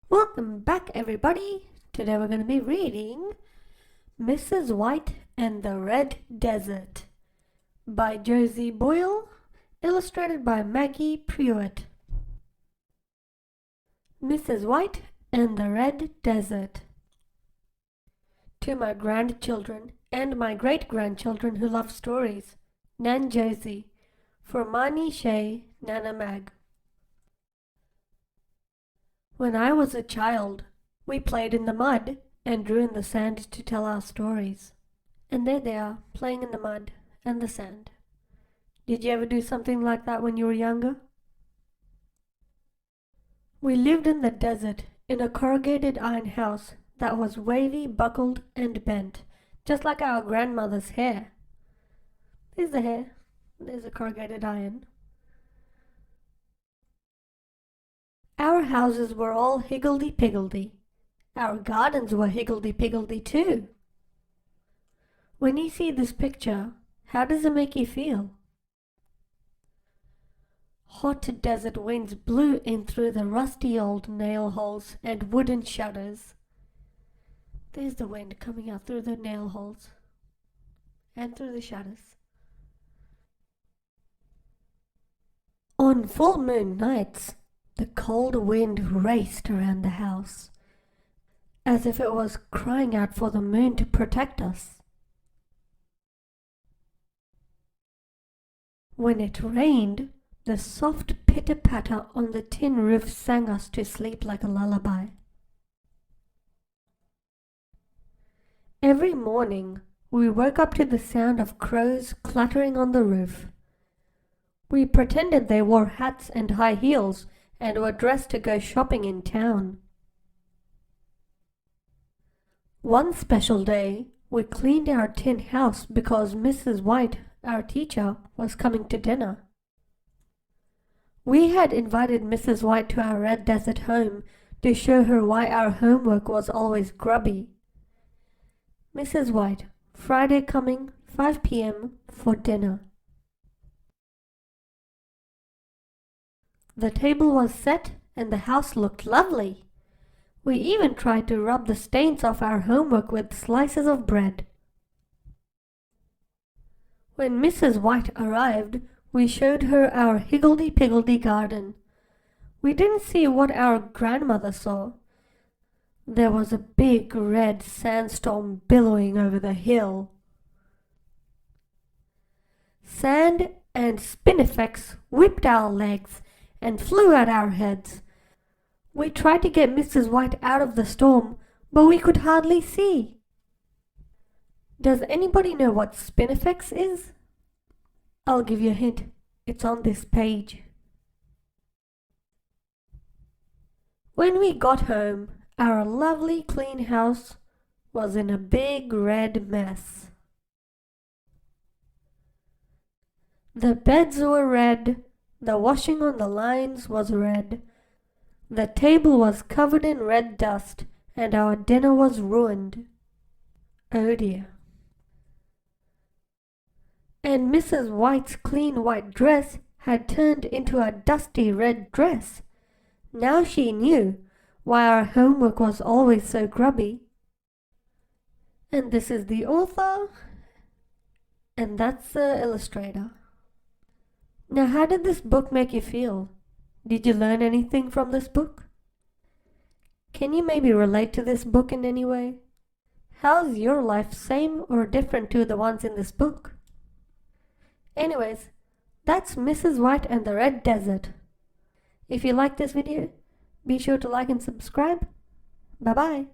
Welcome back, everybody. Today we're going to be reading Mrs. White and the Red Desert by Josie Boyle, illustrated by Maggie Pruitt. Mrs. White and the Red Desert. To my grandchildren and my great-grandchildren who love stories, Nan Josie, for Marnie Shea, Nana Mag. When I was a child, we played in the mud and drew in the sand to tell our stories. And there they are, playing in the mud and the sand. Did you ever do something like that when you were younger? We lived in the desert in a corrugated iron house that was wavy, buckled, and bent, just like our grandmother's hair. There's the hair. There's a corrugated iron. Our houses were all higgledy-piggledy. Our gardens were higgledy-piggledy too. When you see this picture, how does it make you feel? Hot desert winds blew in through the rusty old nail holes and wooden shutters. There's the wind coming out through the nail holes and through the shutters. On full moon nights, the cold wind raced around the house, as if it was crying out for the moon to protect us. When it rained, the soft pitter-patter on the tin roof sang us to sleep like a lullaby. Every morning, we woke up to the sound of crows clattering on the roof. We pretended they wore hats and high heels and were dressed to go shopping in town. One special day, we cleaned our tin house because Mrs. White, our teacher, was coming to dinner. We had invited Mrs. White to our Red Desert home to show her why our homework was always grubby. Mrs. White, Friday coming, 5 p.m. for dinner. The table was set and the house looked lovely. We even tried to rub the stains off our homework with slices of bread. When Mrs. White arrived, we showed her our higgledy-piggledy garden. We didn't see what our grandmother saw. There was a big red sandstorm billowing over the hill. Sand and spinifex whipped our legs and flew at our heads. We tried to get Mrs. White out of the storm, but we could hardly see. Does anybody know what spinifex is? I'll give you a hint. It's on this page. When we got home, our lovely clean house was in a big red mess. The beds were red. The washing on the lines was red. The table was covered in red dust, and our dinner was ruined. Oh dear. And Mrs. White's clean white dress had turned into a dusty red dress. Now she knew why our homework was always so grubby. And this is the author, and that's the illustrator. Now, how did this book make you feel? Did you learn anything from this book? Can you maybe relate to this book in any way? How's your life same or different to the ones in this book? Anyways, that's Mrs. White and the Red Desert. If you like this video, be sure to like and subscribe. Bye-bye.